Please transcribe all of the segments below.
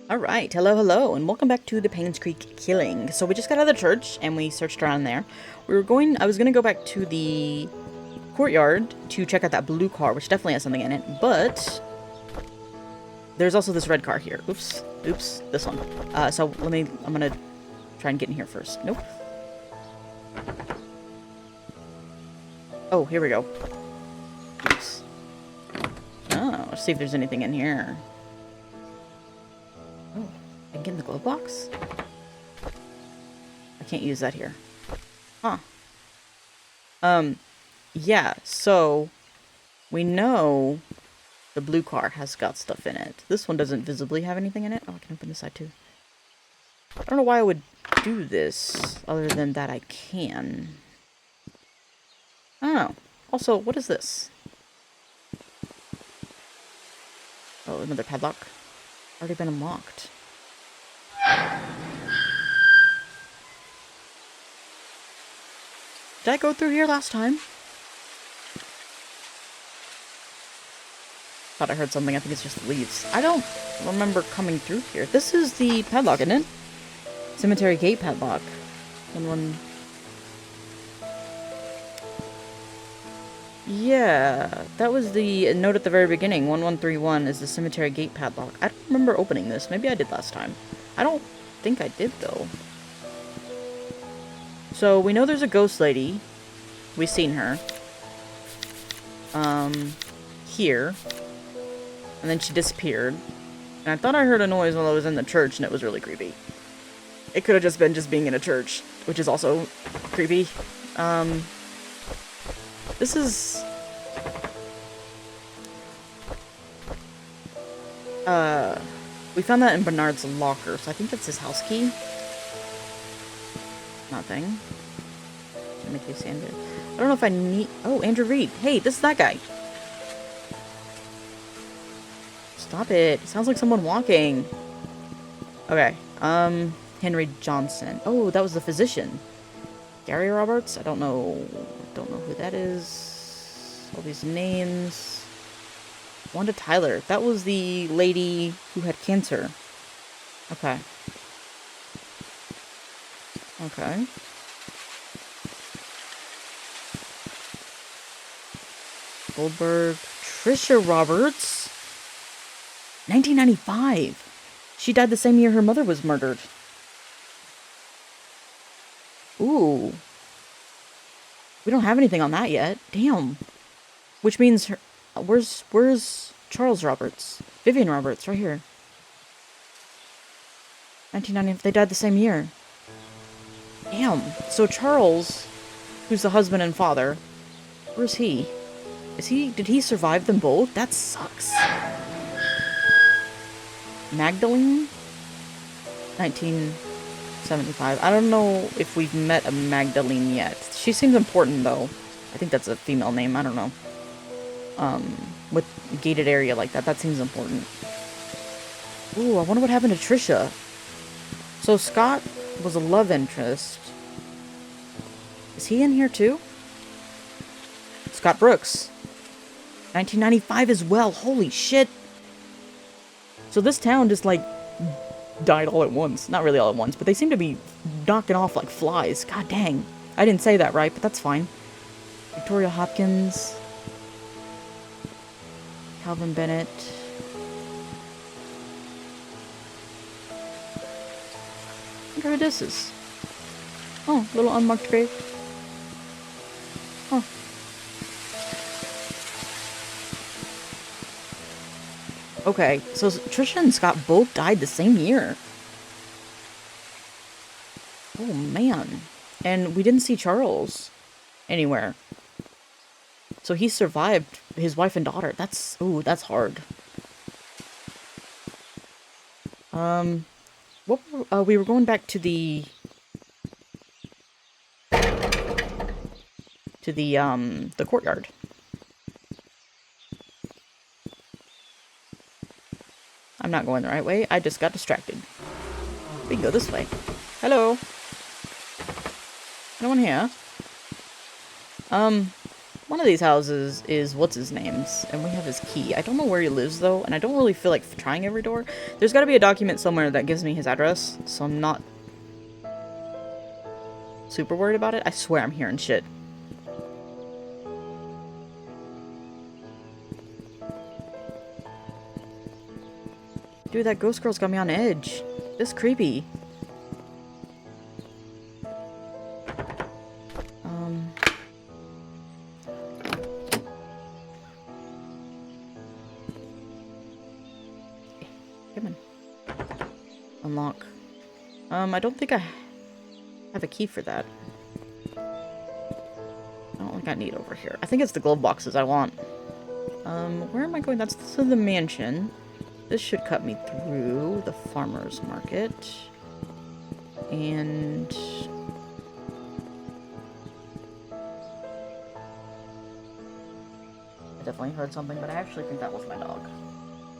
Alright, hello, and welcome back to the Painscreek killing. So we just got out of the church, and we searched around there. I was gonna go back to the courtyard to check out that blue car, which definitely has something in it, but there's also this red car here. Oops, this one. I'm gonna try and get in here first. Nope. Oh, here we go. Oops. Oh, let's see if there's anything in here. Oh, I can get in the glove box? I can't use that here. Huh. Yeah, so we know the blue car has got stuff in it. This one doesn't visibly have anything in it. Oh, I can open this side too. I don't know why I would do this, other than that I can. Oh. Also, what is this? Oh, another padlock. Already been unlocked. Did I go through here last time? Thought I heard something. I think it's just leaves. I don't remember coming through here. This is the padlock, isn't it? Cemetery gate padlock. Yeah, that was the note at the very beginning. 1131 is the cemetery gate padlock. I don't remember opening this. Maybe I did last time. I don't think I did, though. So, we know there's a ghost lady. We've seen her. Here. And then she disappeared. And I thought I heard a noise while I was in the church, and it was really creepy. It could have just been just being in a church, which is also creepy. This is... we found that in Bernard's locker, so I think that's his house key. Nothing. Timothy Sanders. I don't know if I need... Oh, Andrew Reed. Hey, this is that guy. Stop it. It sounds like someone walking. Okay. Henry Johnson. Oh, that was the physician. Gary Roberts? I don't know who that is. All these names. Wanda Tyler. That was the lady who had cancer. Okay. Okay. Goldberg. Trisha Roberts. 1995. She died the same year her mother was murdered. Ooh. We don't have anything on that yet. Damn. Which means her... Where's Charles Roberts? Vivian Roberts, right here. 1990. They died the same year. Damn. So Charles, who's the husband and father, where's he? Did he survive them both? That sucks. Magdalene? 1975. I don't know if we've met a Magdalene yet. She seems important, though. I think that's a female name. I don't know. With a gated area like that, that seems important. Ooh, I wonder what happened to Trisha. So Scott was a love interest. Is he in here, too? Scott Brooks. 1995 as well. Holy shit. So this town just, like, died all at once. Not really all at once, but they seem to be knocking off like flies. God dang. I didn't say that right, but that's fine. Victoria Hopkins. Calvin Bennett. I wonder who this is. Oh, little unmarked grave. Huh. Okay, so Trisha and Scott both died the same year. Oh, man. And we didn't see Charles anywhere. So he survived his wife and daughter. That's hard. We were going back to the courtyard. I'm not going the right way. I just got distracted. We can go this way. Hello. No one here. One of these houses is what's-his-name's, and we have his key. I don't know where he lives, though, and I don't really feel like trying every door. There's gotta be a document somewhere that gives me his address, so I'm not super worried about it. I swear I'm hearing shit. Dude, that ghost girl's got me on edge. This is creepy. Come on. Unlock. I don't think I have a key for that. I don't think I need over here. I think it's the glove boxes I want. Where am I going? That's to the mansion. This should cut me through the farmer's market. And... I definitely heard something, but I actually think that was my dog.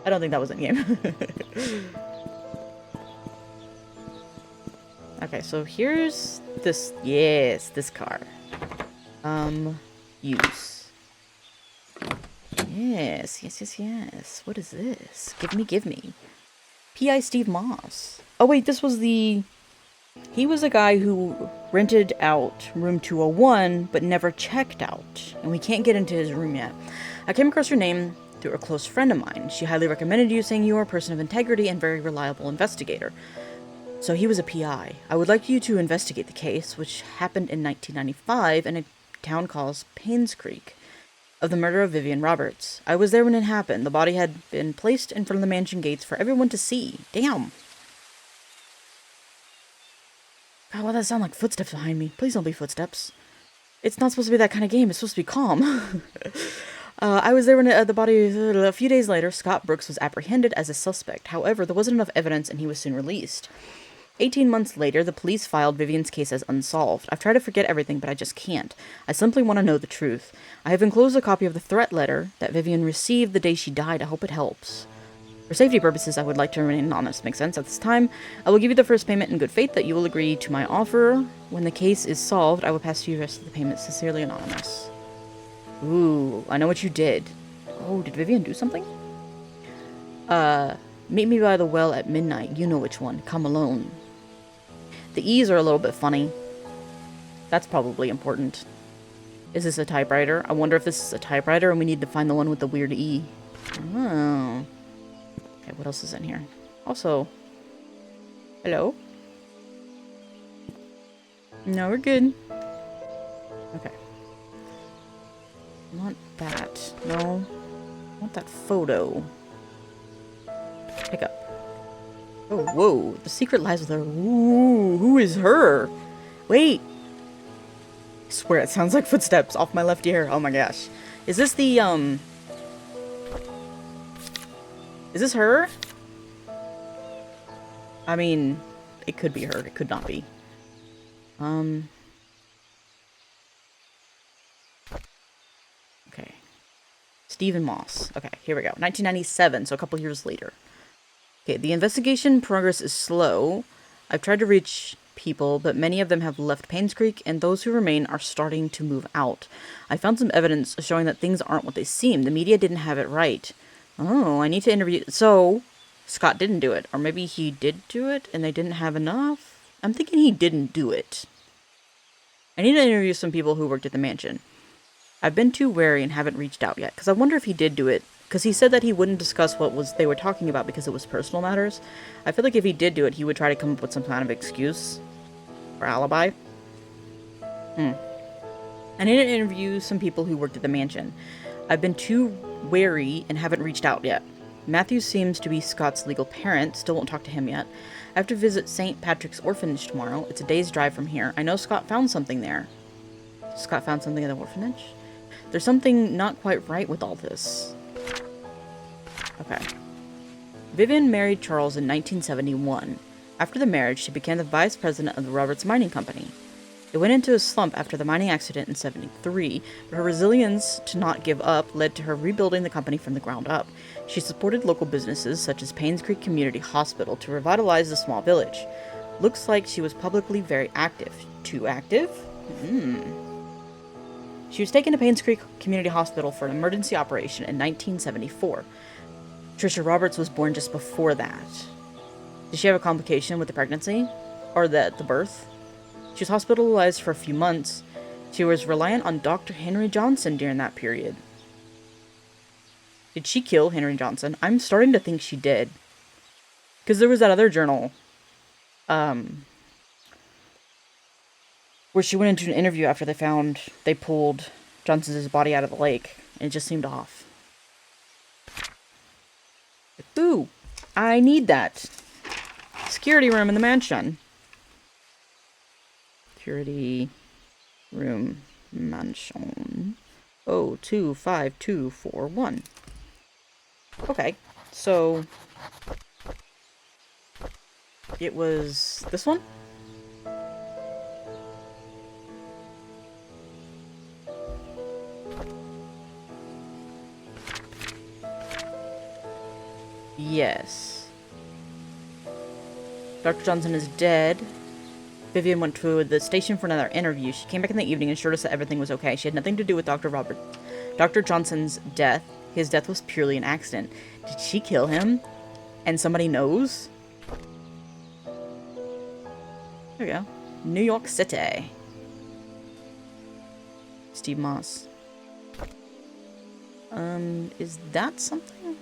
I don't think that was in game. Okay, so here's this... Yes, this car. Use. Yes, yes, yes, yes. What is this? Give me. P.I. Steve Moss. Oh, wait, this was the... He was a guy who rented out room 201, but never checked out. And we can't get into his room yet. I came across your name through a close friend of mine. She highly recommended you, saying you are a person of integrity and very reliable investigator. So he was a PI. I would like you to investigate the case, which happened in 1995 in a town called Painscreek, of the murder of Vivian Roberts. I was there when it happened. The body had been placed in front of the mansion gates for everyone to see. Damn. God, why does that sound like footsteps behind me? Please don't be footsteps. It's not supposed to be that kind of game. It's supposed to be calm. I was there when the body... A few days later, Scott Brooks was apprehended as a suspect. However, there wasn't enough evidence and he was soon released. 18 months later, the police filed Vivian's case as unsolved. I've tried to forget everything, but I just can't. I simply want to know the truth. I have enclosed a copy of the threat letter that Vivian received the day she died. I hope it helps. For safety purposes, I would like to remain anonymous. Makes sense? At this time, I will give you the first payment in good faith that you will agree to my offer. When the case is solved, I will pass you the rest of the payment. Sincerely anonymous. Ooh, I know what you did. Oh, did Vivian do something? Meet me by the well at midnight. You know which one. Come alone. The E's are a little bit funny. That's probably important. Is this a typewriter? I wonder if this is a typewriter and we need to find the one with the weird E. Oh. Okay, what else is in here? Also, hello? No, we're good. Okay. I want that. No. I want that photo. Pick up. Oh, whoa. The secret lies with her. Ooh, who is her? Wait. I swear it sounds like footsteps off my left ear. Oh my gosh. Is this the, Is this her? I mean, it could be her. It could not be. Okay. Stephen Moss. Okay, here we go. 1997, so a couple years later. Okay, the investigation progress is slow. I've tried to reach people, but many of them have left Painscreek, and those who remain are starting to move out. I found some evidence showing that things aren't what they seem. The media didn't have it right. Oh, I need to interview... So, Scott didn't do it. Or maybe he did do it, and they didn't have enough? I'm thinking he didn't do it. I need to interview some people who worked at the mansion. I've been too wary and haven't reached out yet, because I wonder if he did do it. Because he said that he wouldn't discuss what they were talking about because it was personal matters. I feel like if he did do it, he would try to come up with some kind of excuse. Or alibi. I need to interview some people who worked at the mansion. I've been too wary and haven't reached out yet. Matthew seems to be Scott's legal parent. Still won't talk to him yet. I have to visit St. Patrick's Orphanage tomorrow. It's a day's drive from here. I know Scott found something there. Scott found something at the orphanage? There's something not quite right with all this. Okay. Vivian married Charles in 1971. After the marriage, she became the vice president of the Roberts Mining Company. It went into a slump after the mining accident in 73, but her resilience to not give up led to her rebuilding the company from the ground up. She supported local businesses such as Painscreek Community Hospital to revitalize the small village. Looks like she was publicly very active. Too active? She was taken to Painscreek Community Hospital for an emergency operation in 1974. Trisha Roberts was born just before that. Did she have a complication with the pregnancy? Or the birth? She was hospitalized for a few months. She was reliant on Dr. Henry Johnson during that period. Did she kill Henry Johnson? I'm starting to think she did. Because there was that other journal, where she went into an interview after they pulled Johnson's body out of the lake, and it just seemed off. Ooh, I need that. Security room in the mansion. Security room mansion. 025241. Okay, so it was this one? Yes. Dr. Johnson is dead. Vivian went to the station for another interview. She came back in the evening and assured us that everything was okay. She had nothing to do with Dr. Johnson's death. His death was purely an accident. Did she kill him? And somebody knows? There we go. New York City. Steve Moss. Is that something?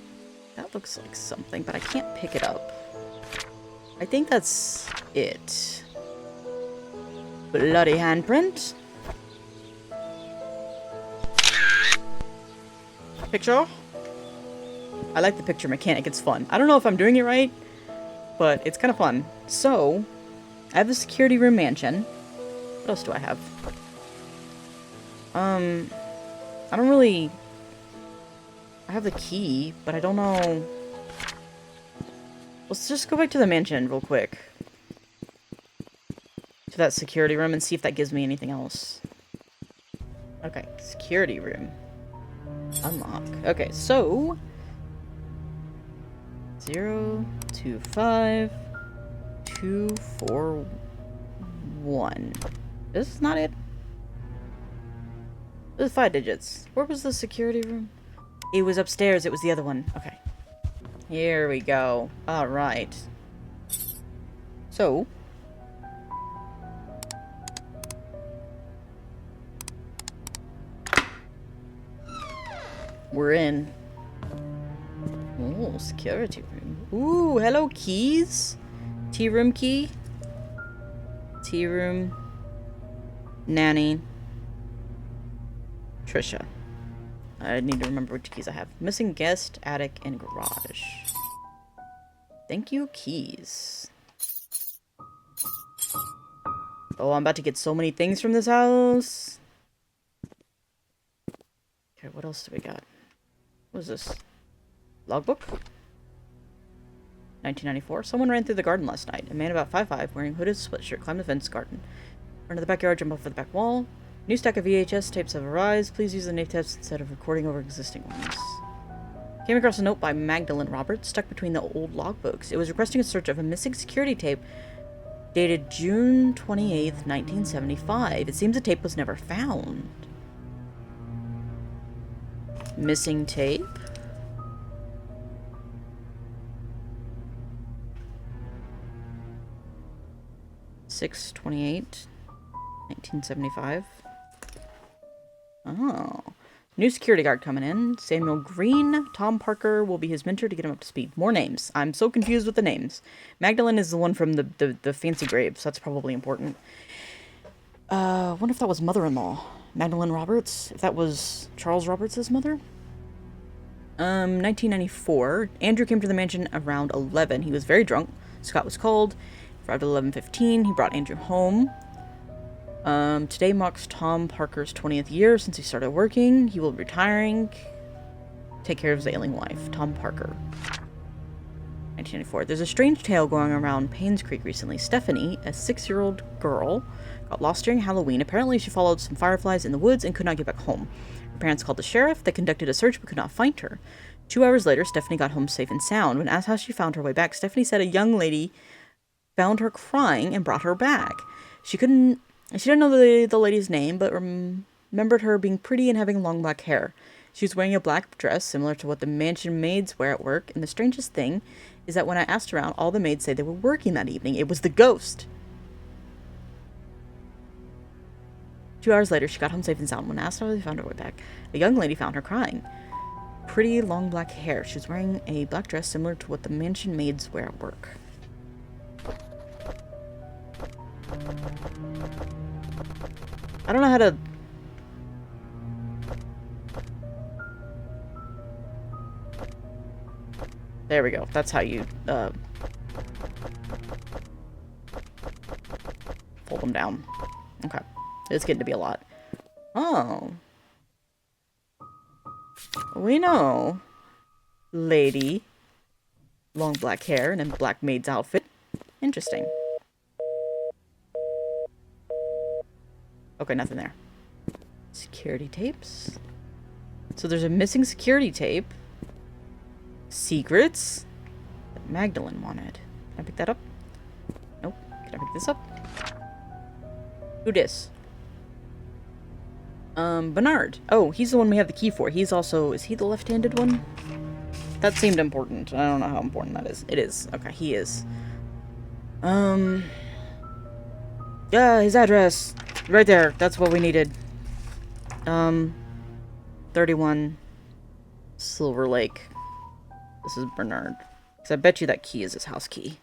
That looks like something, but I can't pick it up. I think that's it. Bloody handprint. Picture. I like the picture mechanic. It's fun. I don't know if I'm doing it right, but it's kind of fun. So, I have the security room mansion. What else do I have? I don't really... I have the key, but I don't know... Let's just go back to the mansion real quick. To that security room and see if that gives me anything else. Okay, security room. Unlock. Okay, so... 025241. This is not it. This is 5 digits. Where was the security room? It was upstairs. It was the other one. Okay. Here we go. Alright. So. We're in. Oh, security room. Ooh, hello, keys. Tea room key. Tea room. Nanny. Trisha. I need to remember which keys I have. Missing guest, attic, and garage. Thank you, keys. Oh, I'm about to get so many things from this house. Okay, what else do we got? What is this? Logbook? 1994. Someone ran through the garden last night. A man about 5'5", wearing a hooded sweatshirt, climbed the fence garden. Run to the backyard, jump over the back wall. New stack of VHS tapes have arrived. Please use the new tapes instead of recording over existing ones. Came across a note by Magdalene Roberts stuck between the old logbooks. It was requesting a search of a missing security tape dated June 28th, 1975. It seems the tape was never found. Missing tape? (6/28/1975). 1975. Oh. New security guard coming in. Samuel Green. Tom Parker will be his mentor to get him up to speed. More names. I'm so confused with the names. Magdalene is the one from the fancy graves. That's probably important. I wonder if that was mother-in-law. Magdalene Roberts? If that was Charles Roberts' mother? 1994. Andrew came to the mansion around 11. He was very drunk. Scott was called. Arrived at 11:15. He brought Andrew home. Today marks Tom Parker's 20th year since he started working. He will be retiring. Take care of his ailing wife. Tom Parker. 1994. There's a strange tale going around Painscreek recently. Stephanie, a 6-year-old girl, got lost during Halloween. Apparently she followed some fireflies in the woods and could not get back home. Her parents called the sheriff. They conducted a search but could not find her. 2 hours later, Stephanie got home safe and sound. When asked how she found her way back, Stephanie said a young lady found her crying and brought her back. She didn't know the lady's name, but remembered her being pretty and having long black hair. She was wearing a black dress similar to what the mansion maids wear at work, and the strangest thing is that when I asked around, all the maids said they were working that evening. It was the ghost. 2 hours later, she got home safe and sound. When asked how they found her way back, a young lady found her crying. Pretty long black hair. She was wearing a black dress similar to what the mansion maids wear at work. I don't know how to... There we go. That's how you, fold them down. Okay. It's getting to be a lot. Oh. We know. Lady. Long black hair and a black maid's outfit. Interesting. Okay, nothing there. Security tapes. So there's a missing security tape. Secrets that Magdalene wanted. Can I pick that up? Nope. Can I pick this up? Who dis? Bernard. Oh, he's the one we have the key for. He's also... Is he the left-handed one? That seemed important. I don't know how important that is. It is. Okay, he is. Yeah, his address. Right there. That's what we needed. 31 Silver Lake. This is Bernard. Because I bet you that key is his house key.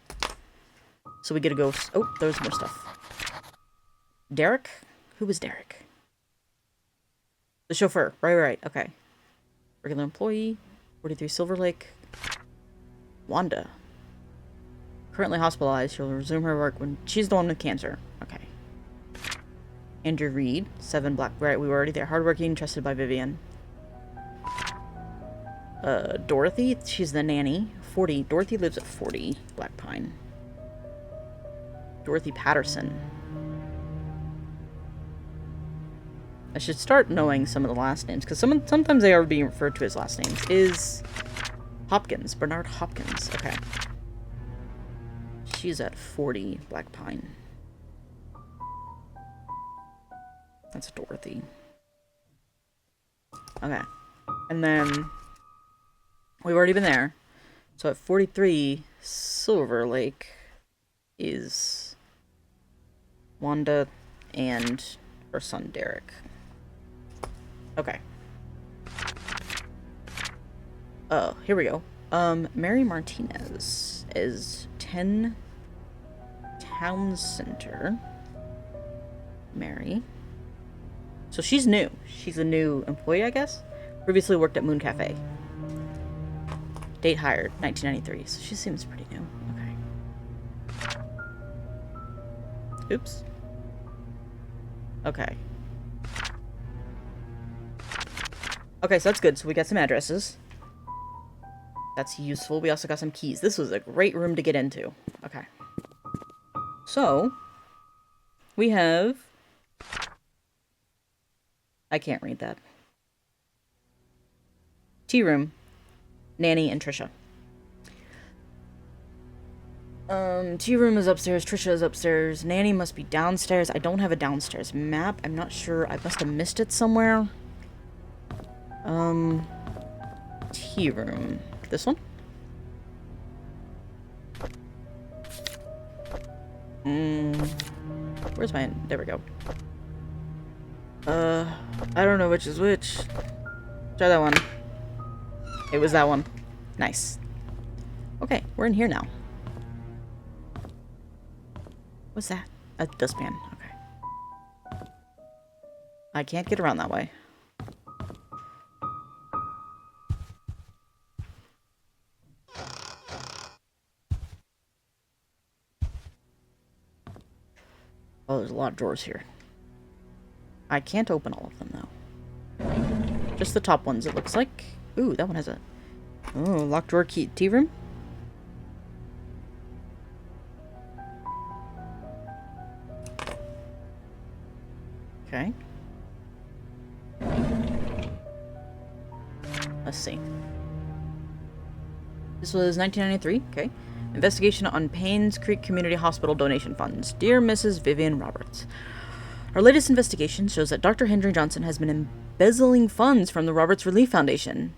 So we get to go... Oh, there's more stuff. Derek? Who was Derek? The chauffeur. Right. Okay. Regular employee. 43 Silver Lake. Wanda. Currently hospitalized. She'll resume her work when... She's the one with cancer. Okay. Andrew Reed. 7 Black... Right, we were already there. Hardworking, trusted by Vivian. Dorothy. She's the nanny. 40. Dorothy lives at 40 Black Pine. Dorothy Patterson. I should start knowing some of the last names, because sometimes they are being referred to as last names. Is Hopkins. Bernard Hopkins. Okay. She's at 40 Black Pine. That's Dorothy. Okay. And then... We've already been there. So at 43 Silver Lake is Wanda and her son Derek. Okay. Oh, here we go. Mary Martinez is 10 Town Center. Mary. So she's new. She's a new employee, I guess. Previously worked at Moon Cafe. Date hired, 1993. So she seems pretty new. Okay. Oops. Okay. Okay, so that's good. So we got some addresses. That's useful. We also got some keys. This was a great room to get into. Okay. So, we have... I can't read that. Tea room. Nanny and Trisha. Tea room is upstairs. Trisha is upstairs. Nanny must be downstairs. I don't have a downstairs map. I'm not sure. I must have missed it somewhere. Tea room. This one? Where's my... There we go. I don't know which is which. Try that one. It was that one. Nice. Okay, we're in here now. What's that? A dustpan. Okay. I can't get around that way. Oh, there's a lot of drawers here. I can't open all of them, though. Just the top ones, it looks like. Ooh, that one has a... Oh, locked drawer key. Tea room? Okay. Let's see. This was 1993. Okay. Investigation on Painscreek Community Hospital donation funds. Dear Mrs. Vivian Roberts, Our latest investigation shows that Dr. Henry Johnson has been embezzling funds from the Roberts Relief Foundation.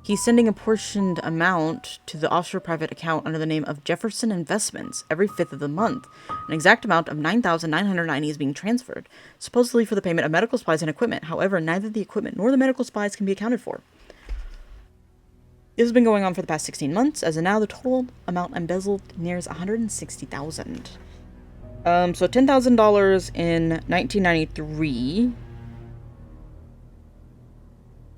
He's sending a portioned amount to the offshore private account under the name of Jefferson Investments every 5th of the month. An exact amount of $9,990 is being transferred, supposedly for the payment of medical supplies and equipment. However, neither the equipment nor the medical supplies can be accounted for. This has been going on for the past 16 months. As of now, the total amount embezzled nears $160,000. So $10,000 in 1993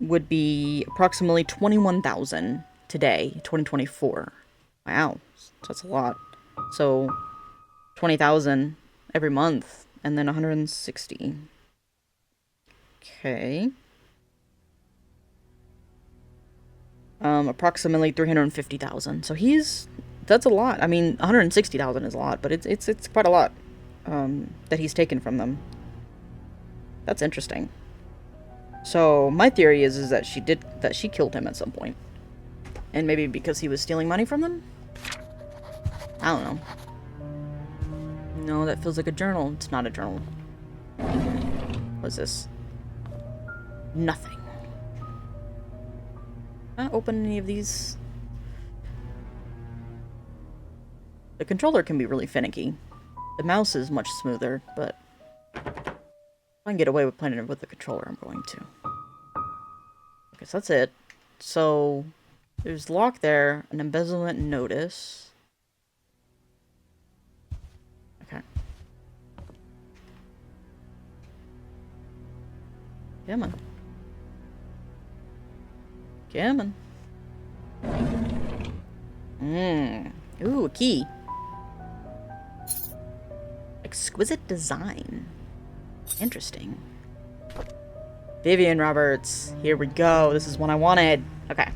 would be approximately $21,000 today, 2024. Wow, that's a lot. So $20,000 every month, and then $160. Okay. Approximately $350,000. So that's a lot. I mean, $160,000 is a lot, but it's quite a lot that he's taken from them. That's interesting. So my theory is that she killed him at some point, and maybe because he was stealing money from them. I don't know. No, that feels like a journal. It's not a journal. What's this? Nothing. Not open any of these. The controller can be really finicky. The mouse is much smoother, but if I can get away with playing it with the controller, I'm going to. Okay, so that's it. So there's lock there, an embezzlement notice. Okay. Come on. Come on. Ooh, a key. Exquisite design. Interesting. Vivian Roberts. Here we go. This is one I wanted. Okay.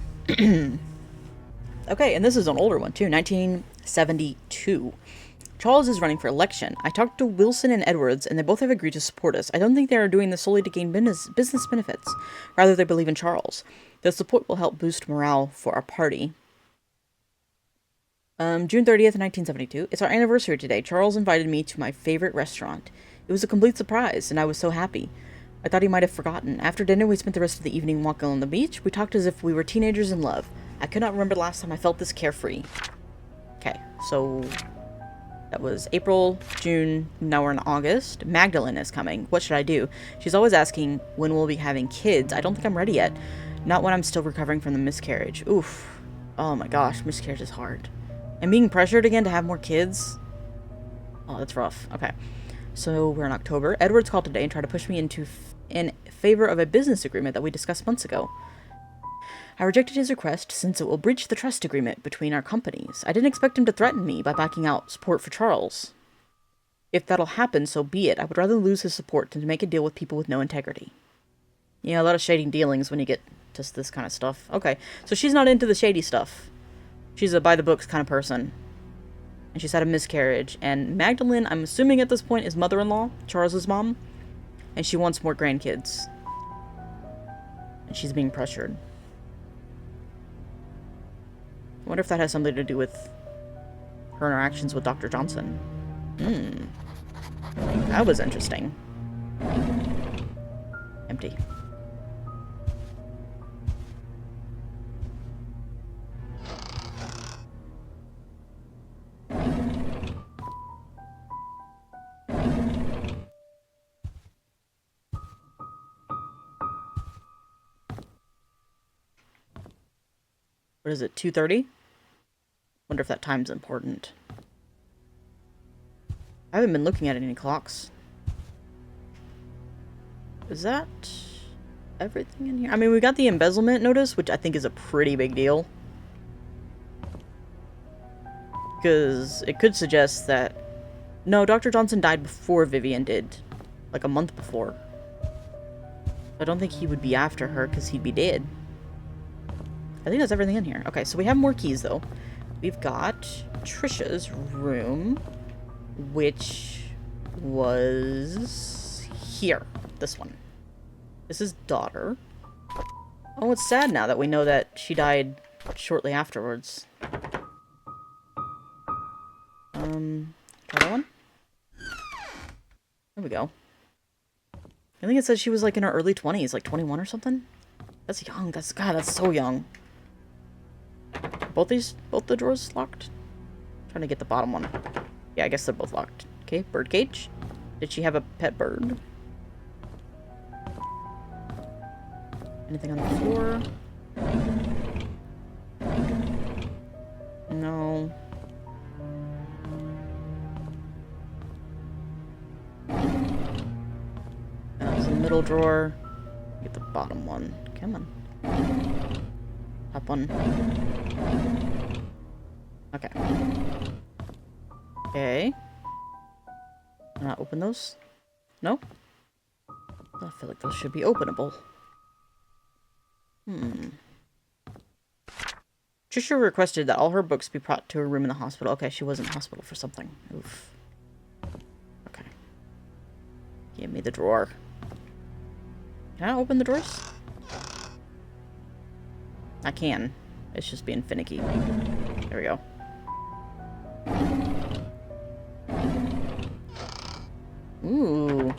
Okay, and this is an older one too. 1972. Charles is running for election. I talked to Wilson and Edwards, and they both have agreed to support us. I don't think they are doing this solely to gain business benefits. Rather, they believe in Charles. The support will help boost morale for our party. June 30th, 1972. It's our anniversary today. Charles invited me to my favorite restaurant. It was a complete surprise, and I was so happy. I thought he might have forgotten. After dinner, we spent the rest of the evening walking on the beach. We talked as if we were teenagers in love. I could not remember the last time I felt this carefree. Okay, so that was April, June, now we're in August. Magdalene is coming. What should I do? She's always asking when we'll be having kids. I don't think I'm ready yet. Not when I'm still recovering from the miscarriage. Oof. Oh my gosh, miscarriage is hard. And being pressured again to have more kids. Oh, that's rough. Okay. So we're in October. Edwards called today and tried to push me in favor of a business agreement that we discussed months ago. I rejected his request since it will breach the trust agreement between our companies. I didn't expect him to threaten me by backing out support for Charles. If that'll happen, so be it. I would rather lose his support than to make a deal with people with no integrity. Yeah, a lot of shady dealings when you get to this kind of stuff. Okay, so she's not into the shady stuff. She's a by-the-books kind of person. And she's had a miscarriage. And Magdalene, I'm assuming at this point, is mother-in-law, Charles's mom. And she wants more grandkids. And she's being pressured. I wonder if that has something to do with her interactions with Dr. Johnson. That was interesting. Empty. What is it, 2:30? Wonder if that time's important. I haven't been looking at any clocks. Is that everything in here? I mean, we got the embezzlement notice, which I think is a pretty big deal. Because it could suggest that... No, Dr. Johnson died before Vivian did. Like a month before. I don't think he would be after her, because he'd be dead. I think that's everything in here. Okay, so we have more keys, though. We've got Trisha's room, which was here. This one. This is daughter. Oh, it's sad now that we know that she died shortly afterwards. Try that one. There we go. I think it says she was like in her early 20s, like 21 or something. That's young. God, that's so young. Both the drawers locked? Trying to get the bottom one. Yeah, I guess they're both locked. Okay, bird cage. Did she have a pet bird? Anything on the floor? No. That was the middle drawer. Get the bottom one. Come on. Top one. Okay. Okay. Can I open those? No? I feel like those should be openable. Trisha requested that all her books be brought to her room in the hospital. Okay, she was in the hospital for something. Oof. Okay. Give me the drawer. Can I open the drawers? I can. It's just being finicky. There we go. Ooh.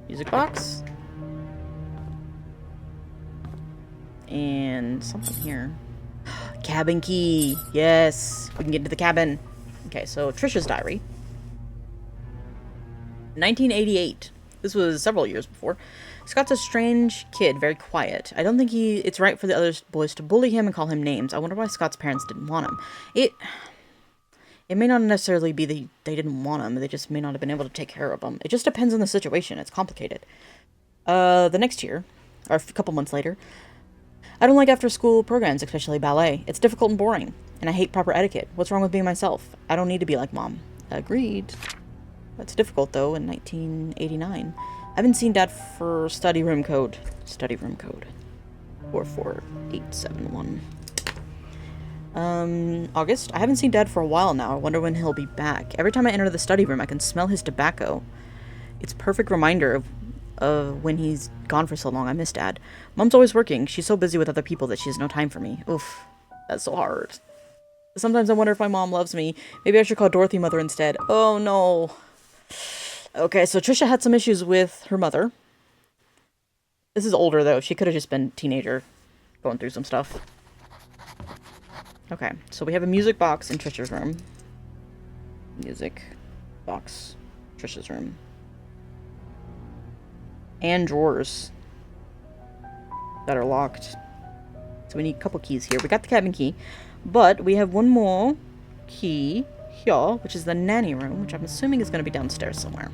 Music box. And something here. Cabin key. Yes. We can get into the cabin. Okay, so Trisha's diary. 1988. This was several years before. Scott's a strange kid, very quiet. I don't think it's right for the other boys to bully him and call him names. I wonder why Scott's parents didn't want him. It may not necessarily be they didn't want him. They just may not have been able to take care of him. It just depends on the situation. It's complicated. The next year, or a couple months later, I don't like after-school programs, especially ballet. It's difficult and boring, and I hate proper etiquette. What's wrong with being myself? I don't need to be like Mom. Agreed. That's difficult, though, in 1989. I haven't seen Dad for study room code. Study room code. 44871. August. I haven't seen Dad for a while now. I wonder when he'll be back. Every time I enter the study room, I can smell his tobacco. It's a perfect reminder of when he's gone for so long. I miss Dad. Mom's always working. She's so busy with other people that she has no time for me. Oof. That's so hard. Sometimes I wonder if my mom loves me. Maybe I should call Dorothy Mother instead. Oh, no. Okay, so Trisha had some issues with her mother. This is older, though. She could have just been a teenager going through some stuff. Okay, so we have a music box in Trisha's room. Music box. Trisha's room. And drawers that are locked. So we need a couple keys here. We got the cabin key, but we have one more key here, which is the nanny room, which I'm assuming is going to be downstairs somewhere.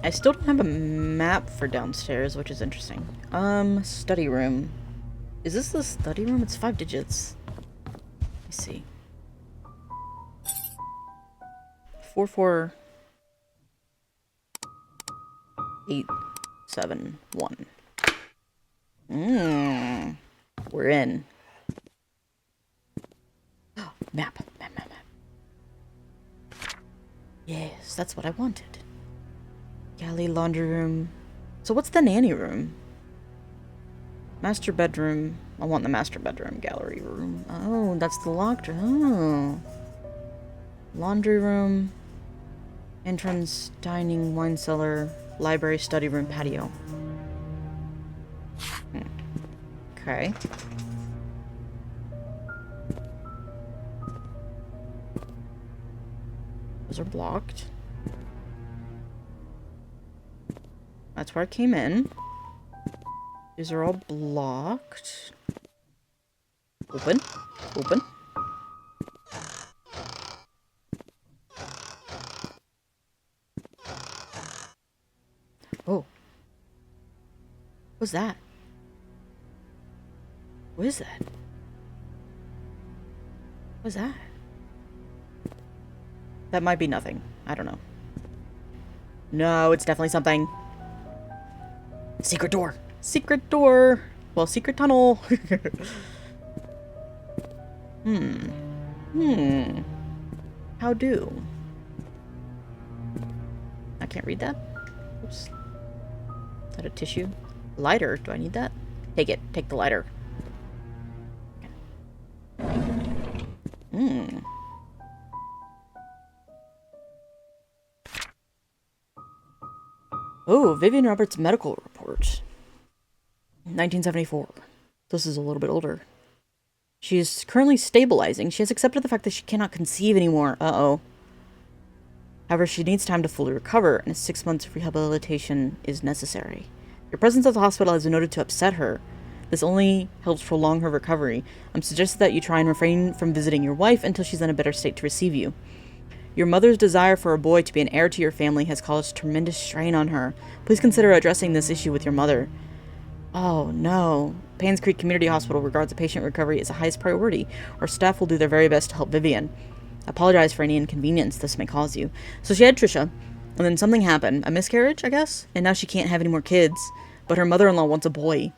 I still don't have a map for downstairs, which is interesting. Study room. Is this the study room? It's 5 digits. Let me see. 44871. We're in. Map. Yes, that's what I wanted. Galley, laundry room. So what's the nanny room? Master bedroom. I want the master bedroom. Gallery room. Oh, that's the locked room. Oh. Laundry room. Entrance, dining, wine cellar, library, study room, patio. Okay. Those are blocked. That's where I came in. These are all blocked. Open. Open. Oh. What's that? What is that? What's that? That might be nothing. I don't know. No, it's definitely something. Secret door. Secret door. Well, secret tunnel. How do? I can't read that. Oops. Is that a tissue? Lighter. Do I need that? Take it. Take the lighter. Oh, Vivian Roberts' medical report. 1974. This is a little bit older. She is currently stabilizing. She has accepted the fact that she cannot conceive anymore. Uh-oh. However, she needs time to fully recover, and a 6 months rehabilitation is necessary. Your presence at the hospital has been noted to upset her. This only helps prolong her recovery. I'm suggesting that you try and refrain from visiting your wife until she's in a better state to receive you. Your mother's desire for a boy to be an heir to your family has caused tremendous strain on her. Please consider addressing this issue with your mother. Oh, no. Painscreek Community Hospital regards the patient recovery as the highest priority. Our staff will do their very best to help Vivian. I apologize for any inconvenience this may cause you. So she had Trisha, and then something happened. A miscarriage, I guess? And now she can't have any more kids. But her mother-in-law wants a boy.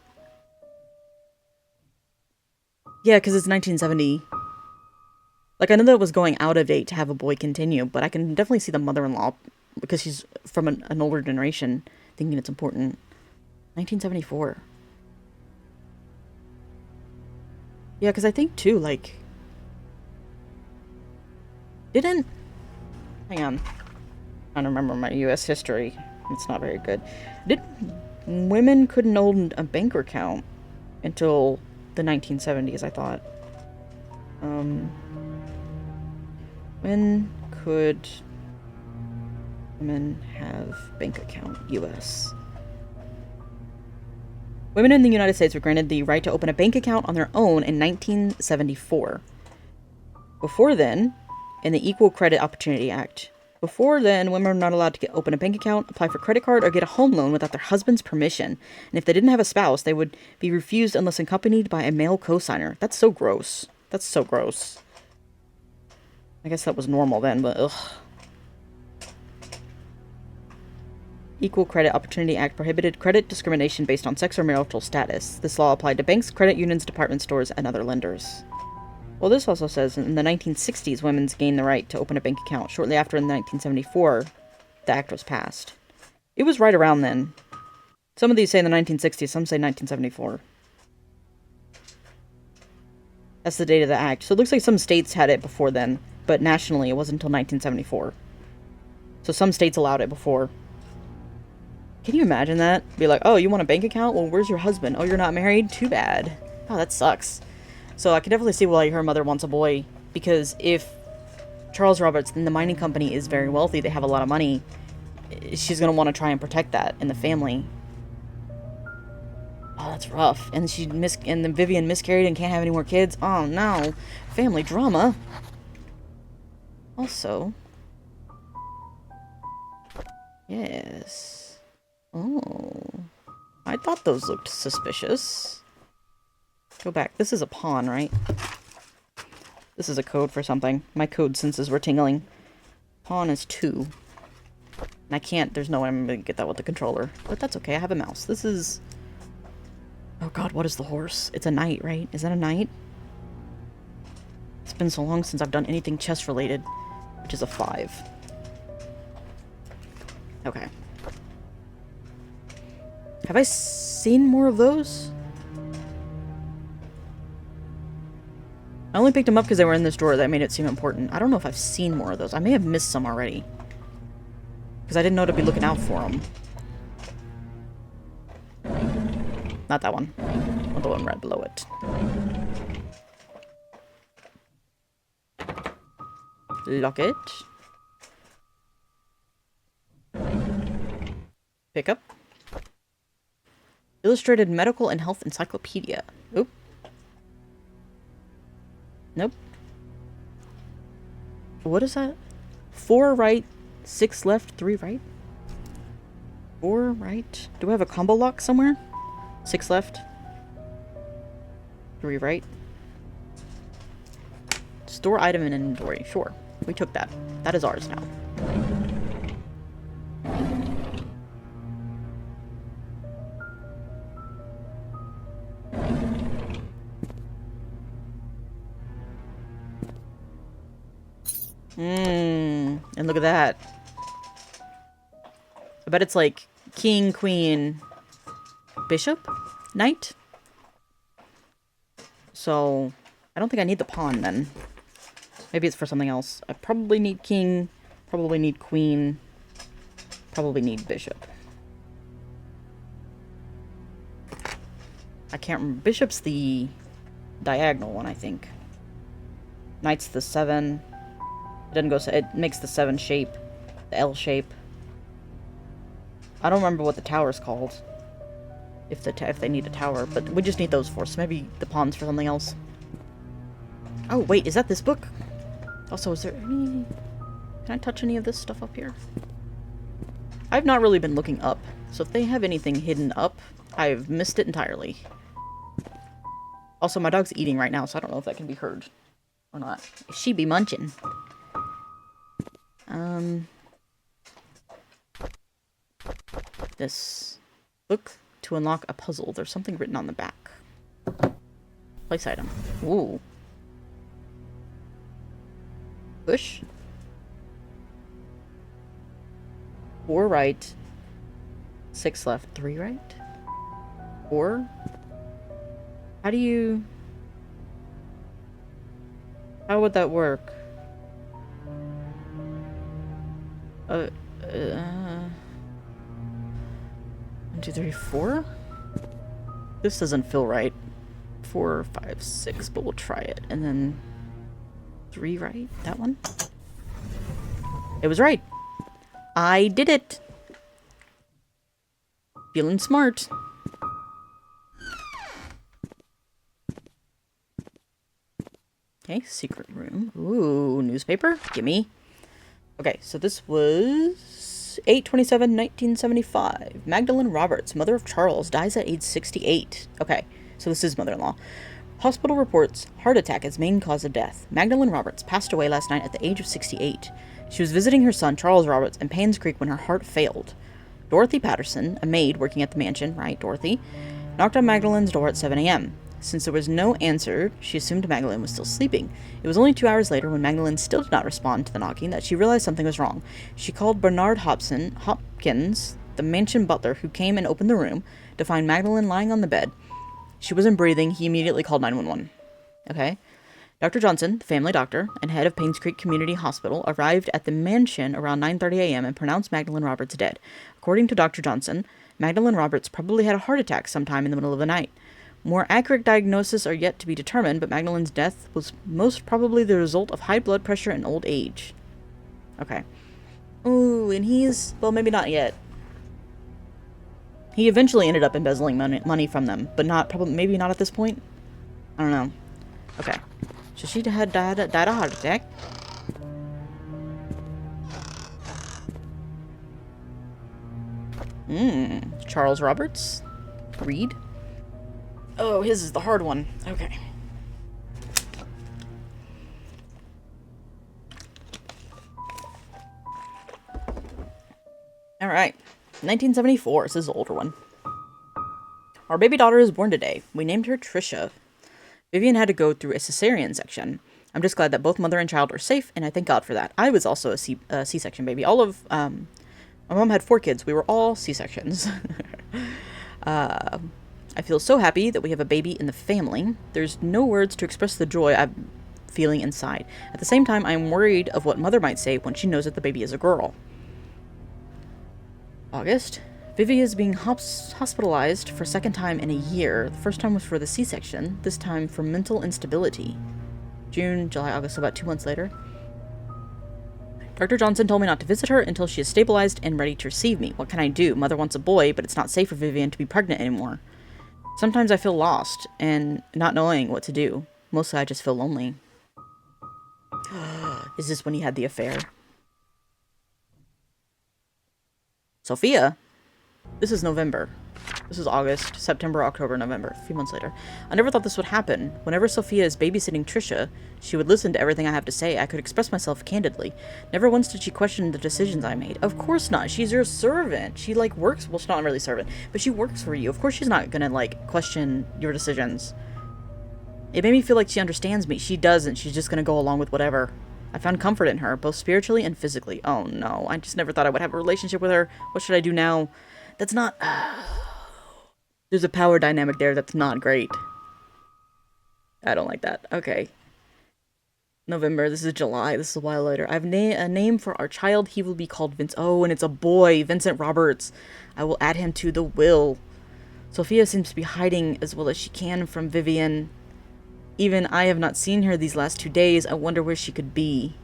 Yeah, because it's 1970. Like, I know that it was going out of date to have a boy continue, but I can definitely see the mother-in-law, because she's from an older generation, thinking it's important. 1974. Yeah, because I think, too, like... Hang on. I'm trying to remember my U.S. history. It's not very good. Women couldn't own a bank account until the 1970s, I thought. When could women have bank account? U.S. Women in the United States were granted the right to open a bank account on their own in 1974. Before then, in the Equal Credit Opportunity Act. Before then, women were not allowed to open a bank account, apply for credit card, or get a home loan without their husband's permission. And if they didn't have a spouse, they would be refused unless accompanied by a male cosigner. That's so gross. That's so gross. I guess that was normal then, but ugh. Equal Credit Opportunity Act prohibited credit discrimination based on sex or marital status. This law applied to banks, credit unions, department stores, and other lenders. Well, this also says in the 1960s, women gained the right to open a bank account. Shortly after, in 1974, the act was passed. It was right around then. Some of these say in the 1960s, some say 1974. That's the date of the act. So it looks like some states had it before then, but nationally it wasn't until 1974. So some states allowed it before. Can you imagine that? Be like, oh, you want a bank account? Well, where's your husband? Oh, you're not married? Too bad. Oh, that sucks. So I can definitely see why her mother wants a boy, because if Charles Roberts, then the mining company is very wealthy, they have a lot of money, she's going to want to try and protect that in the family. Oh, that's rough. And and then Vivian miscarried and can't have any more kids. Oh, no. Family drama. Also. Yes. Oh. I thought those looked suspicious. Go back. This is a pawn, right? This is a code for something. My code senses were tingling. Pawn is 2. And I can't, there's no way I'm going to get that with the controller. But that's okay, I have a mouse. This is... Oh god, what is the horse? It's a knight, right? Is that a knight? It's been so long since I've done anything chess related. Which is a 5. Okay. Have I seen more of those? I only picked them up because they were in this drawer. That made it seem important. I don't know if I've seen more of those. I may have missed some already. Because I didn't know to be looking out for them. Not that one. Or the one right below it. Lock it. Pick up. Illustrated Medical and Health Encyclopedia. Oop. Nope. What is that? 4 right, 6 left, 3 right? 4 right? Do I have a combo lock somewhere? 6 left. 3 right. Store item in inventory. Sure. We took that. That is ours now. And look at that. I bet it's like king, queen, bishop, knight. So, I don't think I need the pawn then. Maybe it's for something else. I probably need king, probably need queen, probably need bishop. I can't remember. Bishop's the diagonal one, I think. Knight's the 7. It doesn't go... It makes the 7 shape. The L shape. I don't remember what the tower's called. If they need a tower. But we just need those 4. So maybe the pawns for something else. Oh, wait. Is that this book? Also, is there any... Can I touch any of this stuff up here? I've not really been looking up. So if they have anything hidden up, I've missed it entirely. Also, my dog's eating right now, so I don't know if that can be heard or not. She be munching. This book to unlock a puzzle. There's something written on the back. Place item. Ooh. Push. 4 right. 6 left. 3 right. 4. How do you... How would that work? 1, 2, 3, 4? This doesn't feel right. 4, 5, 6, but we'll try it. And then 3 right? That one? It was right. I did it. Feeling smart. Okay, secret room. Ooh, newspaper? Gimme. Okay, so this was 8/27/1975. Magdalene Roberts, mother of Charles, dies at age 68. Okay, so this is mother-in-law. Hospital reports heart attack as main cause of death. Magdalene Roberts passed away last night at the age of 68. She was visiting her son, Charles Roberts, in Painscreek when her heart failed. Dorothy Patterson, a maid working at the mansion, right, Dorothy, knocked on Magdalene's door at 7 a.m. Since there was no answer, she assumed Magdalene was still sleeping. It was only 2 hours later, when Magdalene still did not respond to the knocking, that she realized something was wrong. She called Bernard Hopkins, the mansion butler, who came and opened the room, to find Magdalene lying on the bed. She wasn't breathing. He immediately called 911. Okay. Dr. Johnson, the family doctor and head of Painscreek Community Hospital, arrived at the mansion around 9:30 a.m. and pronounced Magdalene Roberts dead. According to Dr. Johnson, Magdalene Roberts probably had a heart attack sometime in the middle of the night. More accurate diagnoses are yet to be determined, but Magdalene's death was most probably the result of high blood pressure and old age. Okay. Ooh, and he's... well, maybe not yet. He eventually ended up embezzling money from them, but not... probably... maybe not at this point? I don't know. Okay. So she had died a heart attack. Charles Roberts. Reed. Oh, his is the hard one. Okay. Alright. 1974. This is the older one. Our baby daughter is born today. We named her Trisha. Vivian had to go through a cesarean section. I'm just glad that both mother and child are safe, and I thank God for that. I was also a C-section baby. All of, my mom had 4 kids. We were all C-sections. I feel so happy that we have a baby in the family. There's no words to express the joy I'm feeling inside. At the same time, I'm worried of what mother might say when she knows that the baby is a girl. August. Vivi is being hospitalized for a second time in a year. The first time was for the C-section, this time for mental instability. June, July, August, so about 2 months later. Dr. Johnson told me not to visit her until she is stabilized and ready to receive me. What can I do? Mother wants a boy, but it's not safe for Vivian to be pregnant anymore. Sometimes I feel lost and not knowing what to do. Mostly I just feel lonely. Is this when he had the affair? Sophia? This is November. This is August, September, October, November. A few months later. I never thought this would happen. Whenever Sophia is babysitting Trisha, she would listen to everything I have to say. I could express myself candidly. Never once did she question the decisions I made. Of course not. She's your servant. She, like, works... well, she's not really a servant, but she works for you. Of course she's not gonna, like, question your decisions. It made me feel like she understands me. She doesn't. She's just gonna go along with whatever. I found comfort in her, both spiritually and physically. Oh, no. I just never thought I would have a relationship with her. What should I do now? That's not... There's a power dynamic there that's not great. I don't like that. Okay. November. This is July. This is a while later. I have a name for our child. He will be called Vince. Oh, and it's a boy. Vincent Roberts. I will add him to the will. Sophia seems to be hiding as well as she can from Vivian. Even I have not seen her these last 2 days. I wonder where she could be.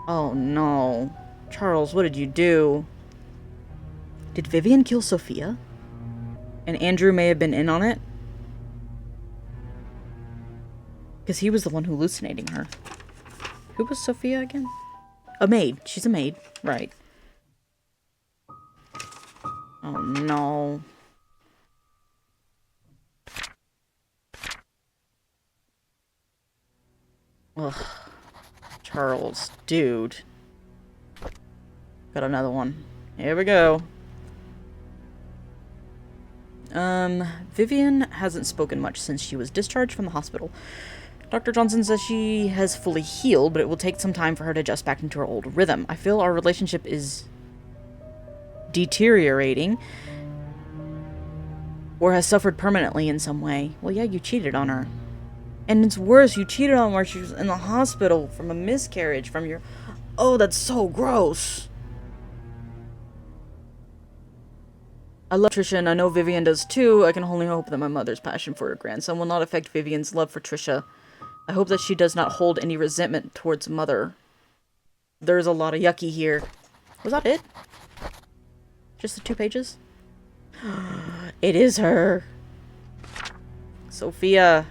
Oh no. Charles, what did you do? Did Vivian kill Sophia? And Andrew may have been in on it? Because he was the one hallucinating her. Who was Sophia again? A maid. She's a maid. Right. Oh no. Ugh. Charles, dude. Got another one. Here we go. Vivian hasn't spoken much since she was discharged from the hospital. Dr. Johnson says she has fully healed, but it will take some time for her to adjust back into her old rhythm. I feel our relationship is deteriorating or has suffered permanently in some way. Well, yeah, you cheated on her. And it's worse, you cheated on her while she was in the hospital from a miscarriage from your... Oh, that's so gross. I love Trisha, and I know Vivian does too. I can only hope that my mother's passion for her grandson will not affect Vivian's love for Trisha. I hope that she does not hold any resentment towards Mother. There's a lot of yucky here. Was that it? Just the 2 pages? It is her. Sophia.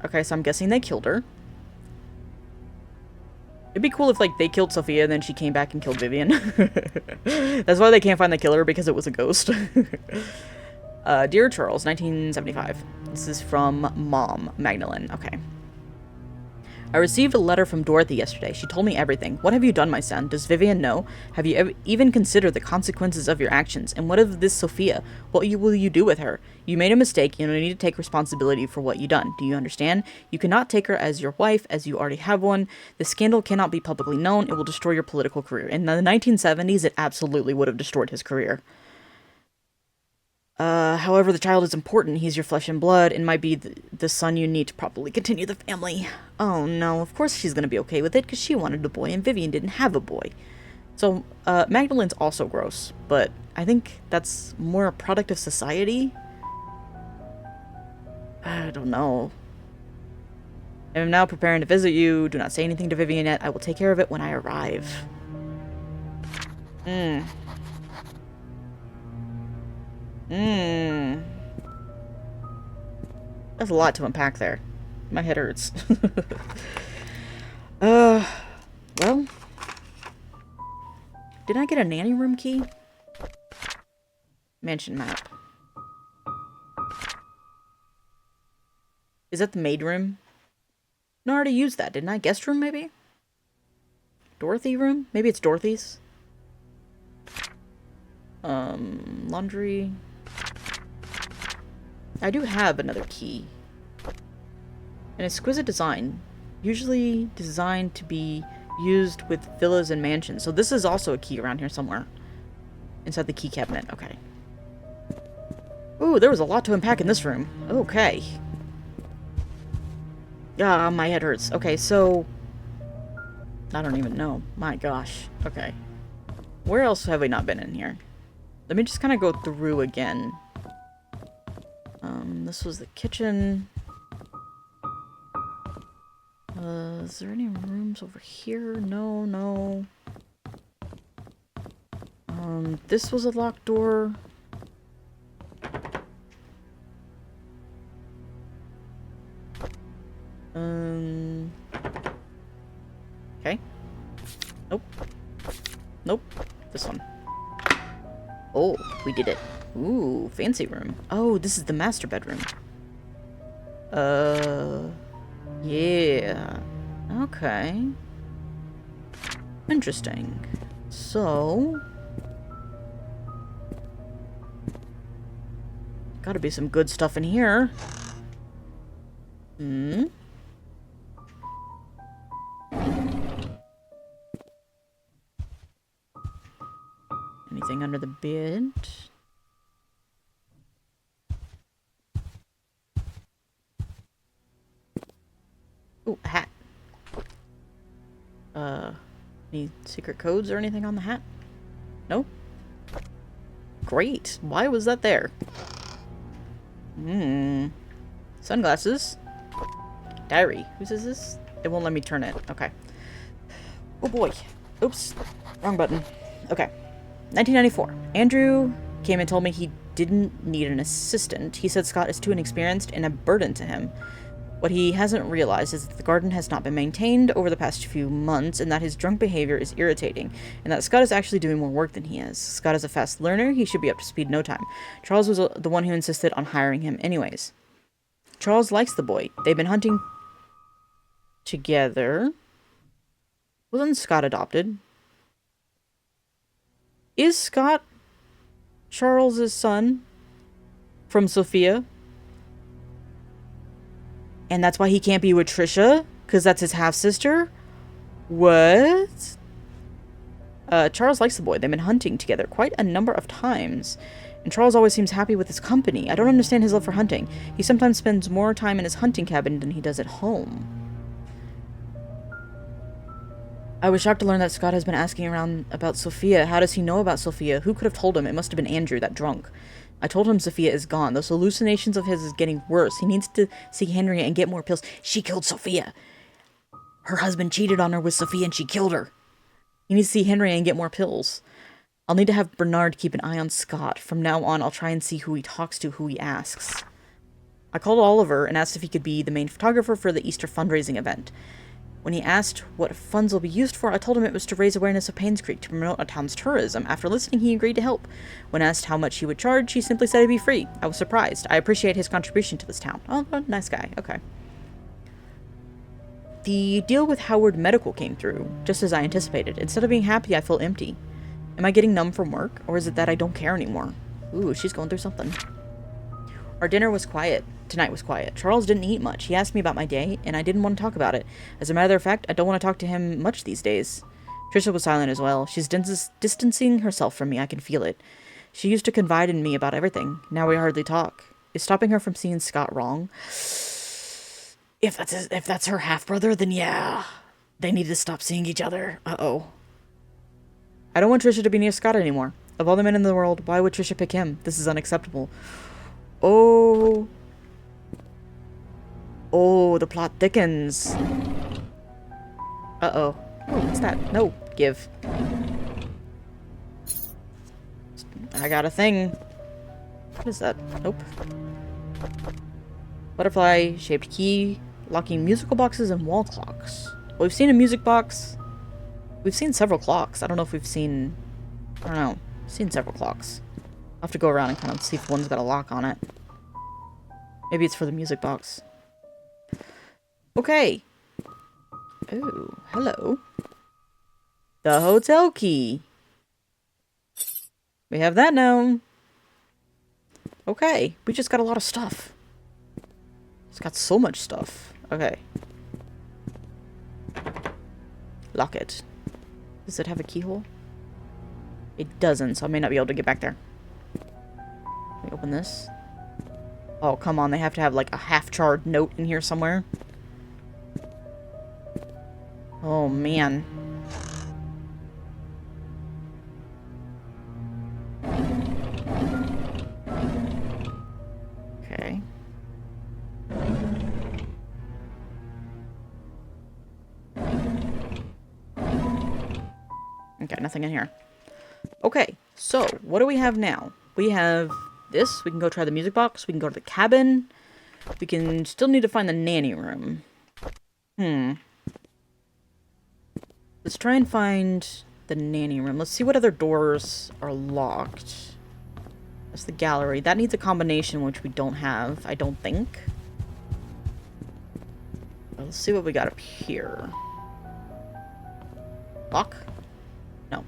Okay, so I'm guessing they killed her. It'd be cool if, like, they killed Sophia and then she came back and killed Vivian. That's why they can't find the killer, because it was a ghost. Dear Charles, 1975. This is from Mom, Magdalene. Okay. I received a letter from Dorothy yesterday. She told me everything. What have you done, my son? Does Vivian know? Have you even considered the consequences of your actions? And what of this Sophia? What will you do with her? You made a mistake. You need to take responsibility for what you done. Do you understand? You cannot take her as your wife, as you already have one. The scandal cannot be publicly known. It will destroy your political career. In the 1970s, it absolutely would have destroyed his career. However, the child is important. He's your flesh and blood and might be the son you need to properly continue the family. Oh no, of course she's gonna be okay with it because she wanted a boy and Vivian didn't have a boy. So, Magdalene's also gross, but I think that's more a product of society. I don't know. I am now preparing to visit you. Do not say anything to Vivian yet. I will take care of it when I arrive. That's a lot to unpack there. My head hurts. Well. Did I get a nanny room key? Mansion map. Is that the maid room? No, I already used that, didn't I? Guest room, maybe? Dorothy room? Maybe it's Dorothy's. Laundry. I do have another key. An exquisite design. Usually designed to be used with villas and mansions. So this is also a key around here somewhere. Inside the key cabinet. Okay. Ooh, there was a lot to unpack in this room. Okay. Ah, my head hurts. Okay, so... I don't even know. My gosh. Okay. Where else have we not been in here? Let me just kind of go through again. This was the kitchen. Is there any rooms over here? No, no. This was a locked door. Okay. Nope. Nope. This one. Oh, we did it. Ooh, fancy room. Oh, this is the master bedroom. Yeah. Okay. Interesting. So... gotta be some good stuff in here. Hmm? Anything under the bed? Ooh, a hat. Any secret codes or anything on the hat? No? Great. Why was that there? Hmm. Sunglasses. Diary. Whose is this? It won't let me turn it. Okay. Oh boy. Oops. Wrong button. Okay. 1994. Andrew came and told me he didn't need an assistant. He said Scott is too inexperienced and a burden to him. What he hasn't realized is that the garden has not been maintained over the past few months, and that his drunk behavior is irritating, and that Scott is actually doing more work than he is. Scott is a fast learner. He should be up to speed in no time. Charles was the one who insisted on hiring him anyways. Charles likes the boy. They've been hunting together. Wasn't Scott adopted? Is Scott Charles's son from Sophia? And that's why he can't be with Trisha? Because that's his half-sister? What? Charles likes the boy. They've been hunting together quite a number of times. And Charles always seems happy with his company. I don't understand his love for hunting. He sometimes spends more time in his hunting cabin than he does at home. I was shocked to learn that Scott has been asking around about Sophia. How does he know about Sophia? Who could have told him? It must have been Andrew, that drunk. I told him Sophia is gone. Those hallucinations of his is getting worse. He needs to see Henry and get more pills. She killed Sophia. Her husband cheated on her with Sophia and she killed her. He needs to see Henry and get more pills. I'll need to have Bernard keep an eye on Scott. From now on, I'll try and see who he talks to, who he asks. I called Oliver and asked if he could be the main photographer for the Easter fundraising event. When he asked what funds will be used for, I told him it was to raise awareness of Painscreek to promote a town's tourism. After listening, he agreed to help. When asked how much he would charge, he simply said it'd be free. I was surprised. I appreciate his contribution to this town. Oh, nice guy. Okay. The deal with Howard Medical came through, just as I anticipated. Instead of being happy, I feel empty. Am I getting numb from work, or is it that I don't care anymore? Ooh, she's going through something. Our dinner was quiet. Tonight was quiet. Charles didn't eat much. He asked me about my day, and I didn't want to talk about it. As a matter of fact, I don't want to talk to him much these days. Trisha was silent as well. She's distancing herself from me. I can feel it. She used to confide in me about everything. Now we hardly talk. Is stopping her from seeing Scott wrong? If that's her half-brother, then yeah. They need to stop seeing each other. Uh-oh. I don't want Trisha to be near Scott anymore. Of all the men in the world, why would Trisha pick him? This is unacceptable. Oh. Oh, the plot thickens. Uh-oh. Oh, what's that? No. Give. I got a thing. What is that? Nope. Butterfly-shaped key. Locking musical boxes and wall clocks. Well, we've seen a music box. We've seen several clocks. I don't know if we've seen... I don't know. We've seen several clocks. I'll have to go around and kind of see if one's got a lock on it. Maybe it's for the music box. Okay. Oh, hello. The hotel key. We have that now. Okay. We just got a lot of stuff. It's got so much stuff. Okay. Lock it. Does it have a keyhole? It doesn't, so I may not be able to get back there. Let me open this. Oh, come on. They have to have, like, a half-charred note in here somewhere. Oh, man. Okay. Okay, nothing in here. Okay, so, what do we have now? We have this. We can go try the music box. We can go to the cabin. We can still need to find the nanny room. Let's try and find the nanny room. Let's see what other doors are locked. That's the gallery. That needs a combination, which we don't have, I don't think. Let's see what we got up here. Lock? No.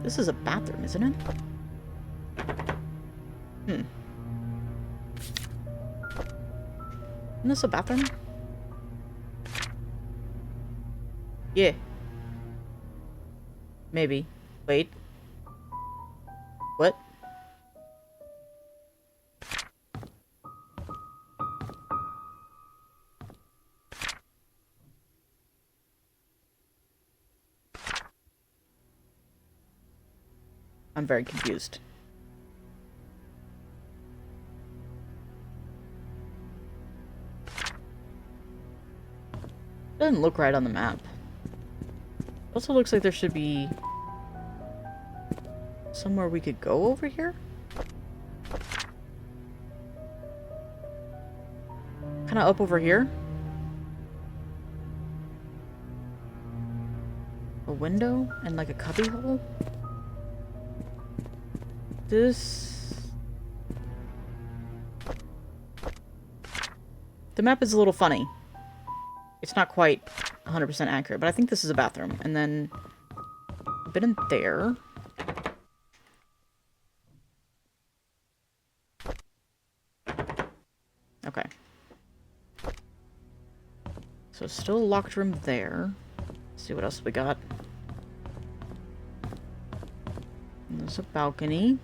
This is a bathroom, isn't it? Isn't this a bathroom? Yeah. Maybe. Wait. What? I'm very confused. Doesn't look right on the map. Also looks like there should be somewhere we could go over here? Kind of up over here? A window and like a cubby hole? This... The map is a little funny. It's not quite 100% accurate, but I think this is a bathroom. And then a bit in there. Okay. So still a locked room there. Let's see what else we got. And there's a balcony.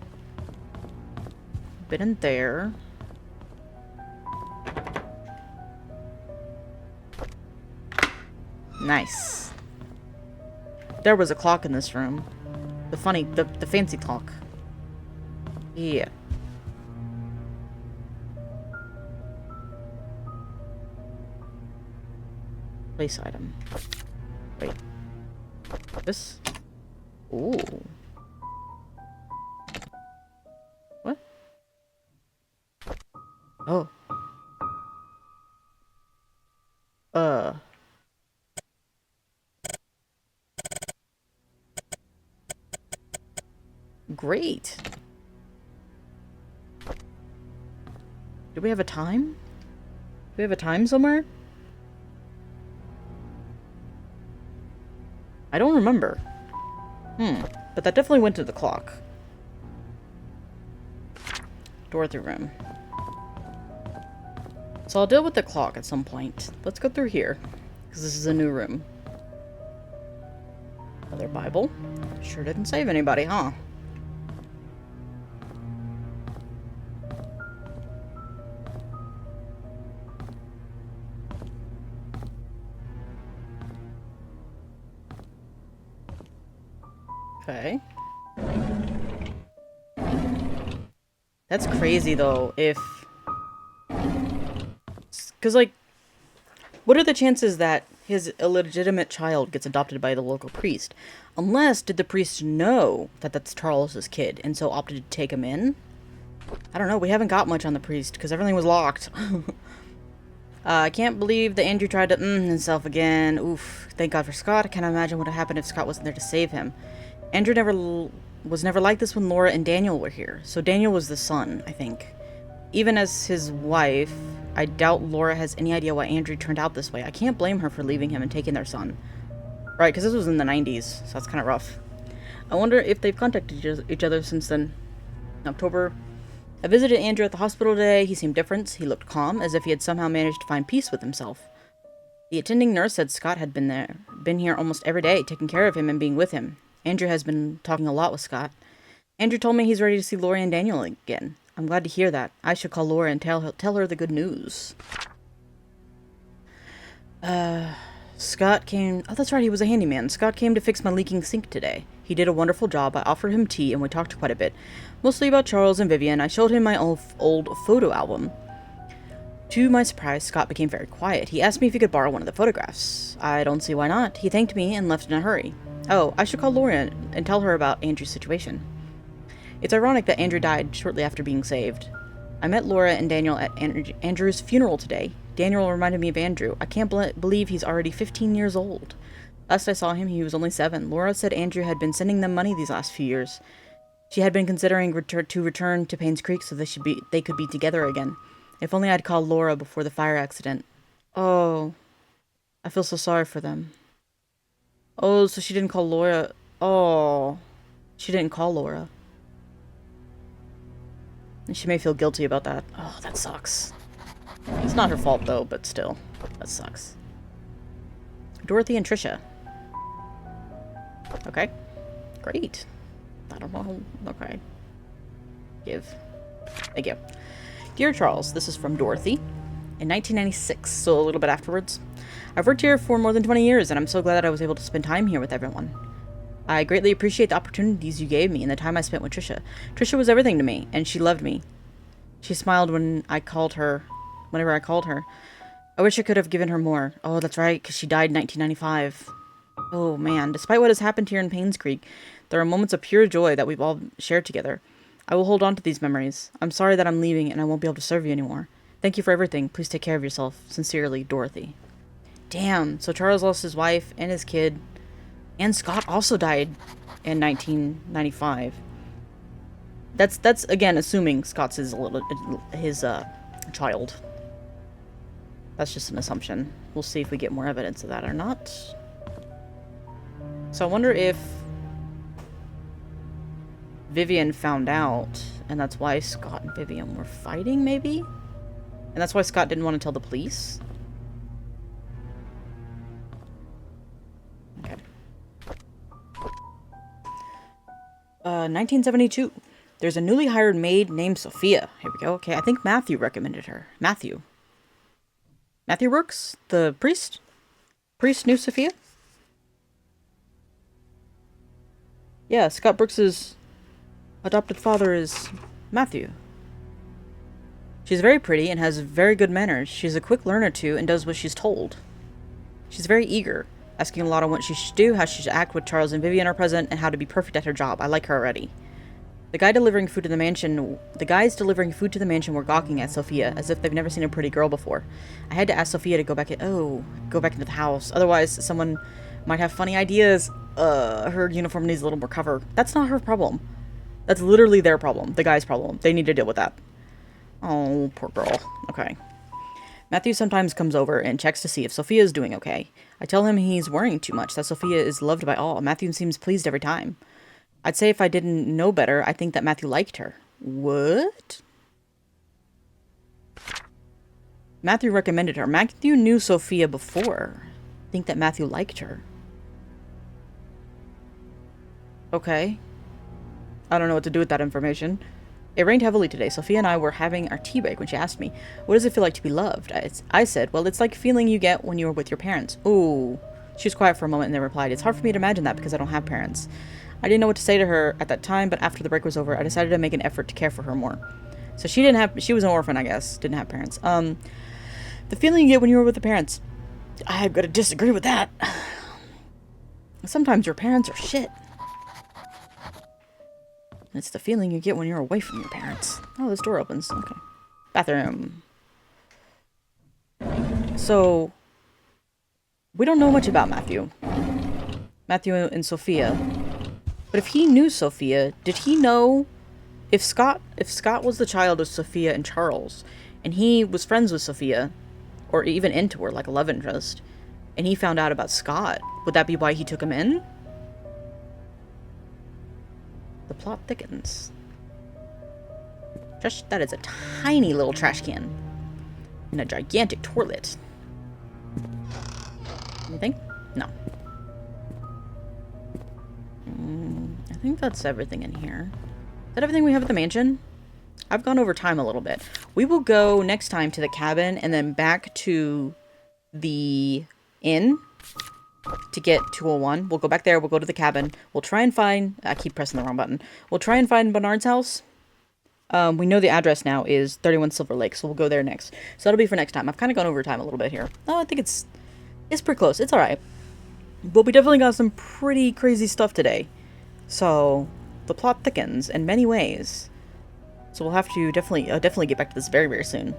A bit in there. Nice. There was a clock in this room. The fancy clock. Yeah. Place item. Wait. This? Ooh. What? Oh. Great. Do we have a time? Do we have a time somewhere? I don't remember. But that definitely went to the clock. Dorothy room. So I'll deal with the clock at some point. Let's go through here, because this is a new room. Another Bible. Sure didn't save anybody, huh? Okay. That's crazy, though, if... Because, like, what are the chances that his illegitimate child gets adopted by the local priest? Unless, did the priest know that that's Charles's kid, and so opted to take him in? I don't know, we haven't got much on the priest, because everything was locked. I can't believe that Andrew tried to himself again. Oof, thank God for Scott. I can't imagine what would have happened if Scott wasn't there to save him. Andrew was never like this when Laura and Daniel were here. So Daniel was the son, I think. Even as his wife, I doubt Laura has any idea why Andrew turned out this way. I can't blame her for leaving him and taking their son. Right, because this was in the 90s, so that's kind of rough. I wonder if they've contacted each other since then. In October, I visited Andrew at the hospital today. He seemed different. He looked calm, as if he had somehow managed to find peace with himself. The attending nurse said Scott had been here almost every day, taking care of him and being with him. Andrew has been talking a lot with Scott. Andrew told me he's ready to see Laura and Daniel again. I'm glad to hear that. I should call Laura and tell her the good news. Scott came... Oh, that's right, he was a handyman. Scott came to fix my leaking sink today. He did a wonderful job. I offered him tea and we talked quite a bit. Mostly about Charles and Vivian. I showed him my old photo album. To my surprise, Scott became very quiet. He asked me if he could borrow one of the photographs. I don't see why not. He thanked me and left in a hurry. Oh, I should call Laura and tell her about Andrew's situation. It's ironic that Andrew died shortly after being saved. I met Laura and Daniel at Andrew's funeral today. Daniel reminded me of Andrew. I can't believe he's already 15 years old. Last I saw him, he was only 7. Laura said Andrew had been sending them money these last few years. She had been considering to return to Painscreek so they could be together again. If only I'd called Laura before the fire accident. Oh, I feel so sorry for them. Oh, so she didn't call Laura. Oh, she didn't call Laura. And she may feel guilty about that. Oh, that sucks. It's not her fault, though, but still. That sucks. Dorothy and Trisha. Okay. Great. I don't know. Okay. Give. Thank you. Dear Charles, this is from Dorothy. In 1996, so a little bit afterwards. I've worked here for more than 20 years, and I'm so glad that I was able to spend time here with everyone. I greatly appreciate the opportunities you gave me and the time I spent with Trisha. Trisha was everything to me, and she loved me. She smiled whenever I called her. I wish I could have given her more. Oh, that's right, because she died in 1995. Oh, man. Despite what has happened here in Painscreek, there are moments of pure joy that we've all shared together. I will hold on to these memories. I'm sorry that I'm leaving and I won't be able to serve you anymore. Thank you for everything. Please take care of yourself. Sincerely, Dorothy. Damn. So Charles lost his wife and his kid. And Scott also died in 1995. That's again assuming Scott's his child. That's just an assumption. We'll see if we get more evidence of that or not. So I wonder if Vivian found out, and that's why Scott and Vivian were fighting, maybe? And that's why Scott didn't want to tell the police? Okay. 1972. There's a newly hired maid named Sophia. Here we go. Okay, I think Matthew recommended her. Matthew Brooks? The priest? Priest knew Sophia? Yeah, Scott Brooks's adopted father is Matthew. She's very pretty and has very good manners. She's a quick learner too and does what she's told. She's very eager, asking a lot on what she should do, how she should act when Charles and Vivian are present, and how to be perfect at her job. I like her already. The guys delivering food to the mansion were gawking at Sophia, as if they've never seen a pretty girl before. I had to ask Sophia to go back into the house. Otherwise, someone might have funny ideas. Her uniform needs a little more cover. That's not her problem. That's literally their problem. The guy's problem. They need to deal with that. Oh, poor girl. Okay. Matthew sometimes comes over and checks to see if Sophia is doing okay. I tell him he's worrying too much, that Sophia is loved by all. Matthew seems pleased every time. I'd say if I didn't know better, I think that Matthew liked her. What? Matthew recommended her. Matthew knew Sophia before. I think that Matthew liked her. Okay. I don't know what to do with that information. It rained heavily today. Sophia and I were having our tea break when she asked me, what does it feel like to be loved? I said, well, it's like a feeling you get when you're with your parents. Ooh. She was quiet for a moment and then replied, it's hard for me to imagine that because I don't have parents. I didn't know what to say to her at that time, but after the break was over, I decided to make an effort to care for her more. So she was an orphan, I guess. Didn't have parents. The feeling you get when you were with the parents. I've got to disagree with that. Sometimes your parents are shit. It's the feeling you get when you're away from your parents. Oh, this door opens. Okay. Bathroom. So, we don't know much about Matthew. Matthew and Sophia. But if he knew Sophia, did he know if Scott was the child of Sophia and Charles, and he was friends with Sophia, or even into her, like a love interest, and he found out about Scott, would that be why he took him in? The plot thickens. That is a tiny little trash can. And a gigantic toilet. Anything? No. I think that's everything in here. Is that everything we have at the mansion? I've gone over time a little bit. We will go next time to the cabin and then back to the inn to get 201. We'll go back there. We'll go to the cabin. We'll try and find... I keep pressing the wrong button. We'll try and find Bernard's house. We know the address now is 31 Silver Lake, so we'll go there next. So that'll be for next time. I've kind of gone over time a little bit here. Oh, I think it's pretty close. It's alright. But we definitely got some pretty crazy stuff today. So, the plot thickens in many ways. So we'll have to definitely get back to this very, very soon.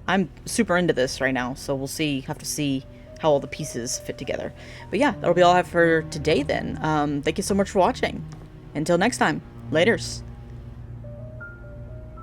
I'm super into this right now, so we'll have to see how all the pieces fit together. But yeah, that'll be all I have for today then. Thank you so much for watching. Until next time, laters.